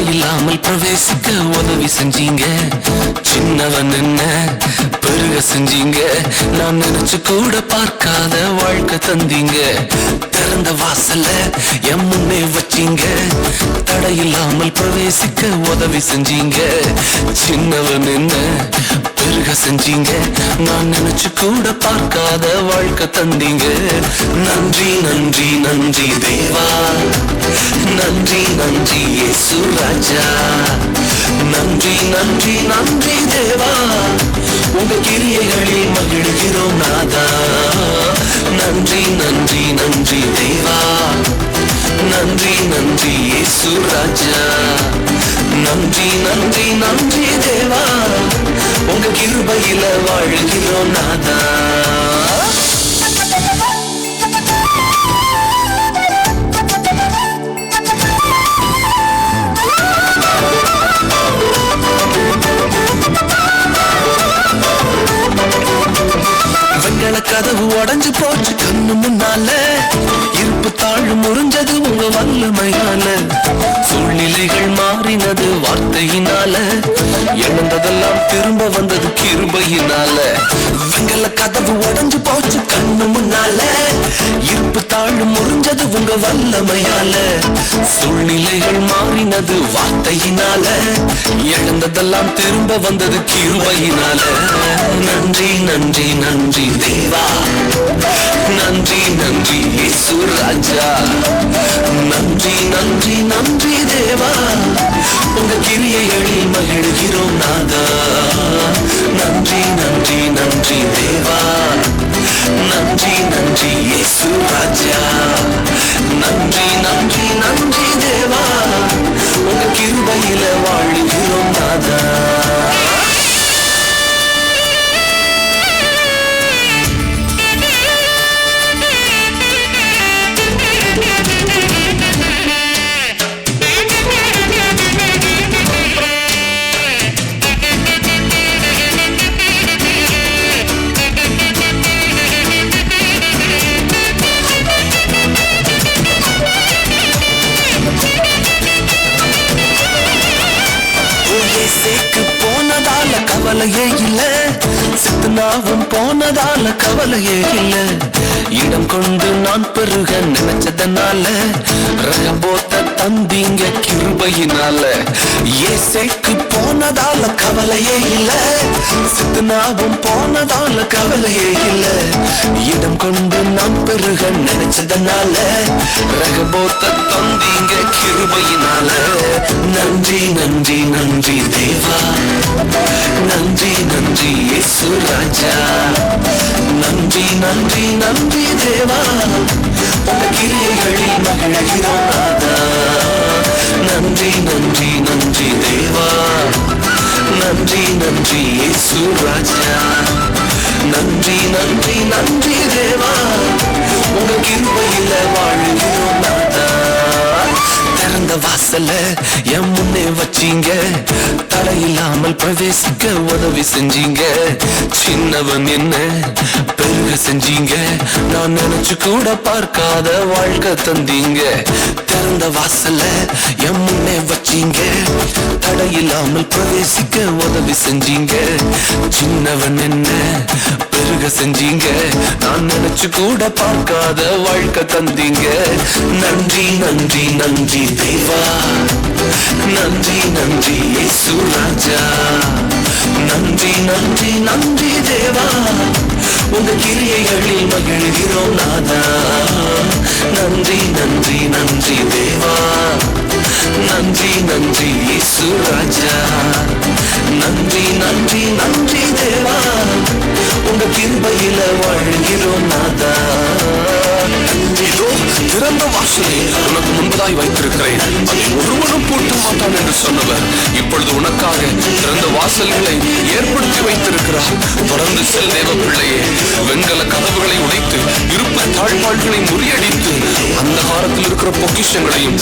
தடையில்லாமல் பிரவேசிக்க உதவி செஞ்சீங்க. சின்னவன் என்ன பெருக செஞ்சீங்க. நான் நினைச்சு கூட பார்க்காத வாழ்க்கை தந்தீங்க. திறந்த வாசல்ல என் முன்னே வச்சீங்க. தடையில்லாமல் பிரவேசிக்க உதவி செஞ்சீங்க. சின்னவன் என்ன பெருக செஞ்சீங்க. நான் நினைச்சு கூட பார்க்காத வாழ்க்கை தந்தீங்க. நன்றி நன்றி நன்றி தேவா, நன்றி நன்றி இயேசு ராஜா. நன்றி நன்றி நன்றி தேவா, உங்க கிரியைகளில் மகிழ்கிறோம் நாதா. நன்றி நன்றி நன்றி தேவா, நன்றி நன்றி இயேசு ராஜா. நன்றி நன்றி நன்றி தேவா, உங்க கிருபையில வாழ்கிறோம் நாதா. கதவு உடைஞ்சு போச்சு கண்ணு முன்னால. இருப்பு தாழ்வு முறிஞ்சது உங்க வல்லமையால. சூழ்நிலைகள் மாறினது வார்த்தையினால. இழந்ததெல்லாம் திரும்ப வந்தது கிருபையினால. வெங்கல கதவு உடைஞ்சு போச்சு கண்ணு முன்னால. இருப்பு தாழ்வு முறிஞ்சது உங்க வல்லமையால. சூழ்நிலைகள் மாறினது வார்த்தையினால. இழந்ததெல்லாம் திரும்ப வந்தது கிருபையினால. நன்றி நன்றி நன்றி தேவா, நன்றி நன்றி இயேசு ராஜா. நன்றி நன்றி நன்றி தேவா, உங்க கிரியைகளில் மகிழ்கிறோம் நாதா. நன்றி நன்றி நன்றி தேவா, நன்றி நன்றி இயேசு ராஜா. நன்றி நன்றி நன்றி தேவா, உங்க கிருபையில வாழ்கிறோம் நாதா. போனதால கவலையே இல்ல, சித்தனாவும் போனதால கவலையே இல்ல. இடம் கொண்டு நான் பெருக நினைச்சதனால ரகபோத்த தந்தீங்க கிருபையினால. ஏசேக்கு போனதால கவலையே இல்ல, சித்தனாவும் போனதால கவலையே இல்ல. இடம் கொண்டு நான் பெருக நினைச்சதனால ரகபோத்த தந்தீங்க கிருபையினால. நன்றி நன்றி நன்றி தேவா, நன்றி நன்றி இயேசு ராஜா. நன்றி நன்றி நன்றி தேவா, உங்க கிரியைகளில் மகிழ்கிறோம் நாதா. நன்றி நன்றி நன்றி தேவா, நன்றி நன்றி இயேசு ராஜா. நன்றி நன்றி நன்றி தேவா, உங்க கிருபையில வாழ்கிறோம் நாதா. திறந்த வாசல்ல என் முன்னே வச்சீங்க. தடையில்லாமல் பிரவேசிக்க உதவி செஞ்சீங்க. சின்னவன் என்ன பெருக செஞ்சீங்க. நான் நினைச்சு கூட பார்க்காத வாழ்க்கை தந்தீங்க. திறந்த வாசல்ல என் முன்னே வச்சீங்க. தடையில்லாமல் பிரவேசிக்க உதவி செஞ்சீங்க. சின்னவன் என்ன பெருக செஞ்சீங்க. நான் நினைச்சு கூட பார்க்காத வாழ்க்கை தந்தீங்க. நன்றி நன்றி நன்றி தேவா, நன்றி நன்றி இயேசு ராஜா. நன்றி நன்றி நன்றி தேவா, உங்க கிரியைகளில் மகிழ்கிறோம் நாதா. நன்றி நன்றி நன்றி தேவா, நன்றி நன்றி இயேசு ராஜா. நன்றி நன்றி நன்றி தேவா, உங்க கிருபையில வாழ்கிறோம் நாதா. இதோ திறந்த வாசலை உனக்கு முன்பதாய் வைத்திருக்கிறேன், அதை ஒருவனும் பூட்ட மாட்டான் என்று சொன்னவர் இப்பொழுது உனக்காக திறந்த வாசல்களை ஏற்படுத்தி வைத்திருக்கிறார். தொடர்ந்து செல் தேவ பிள்ளையே. வெண்கல கதவுகளை உடைத்து இருப்பு தாழ்வாள்களை முறியடித்து அந்த காலத்தில் இருக்கிற பொக்கிஷங்களையும்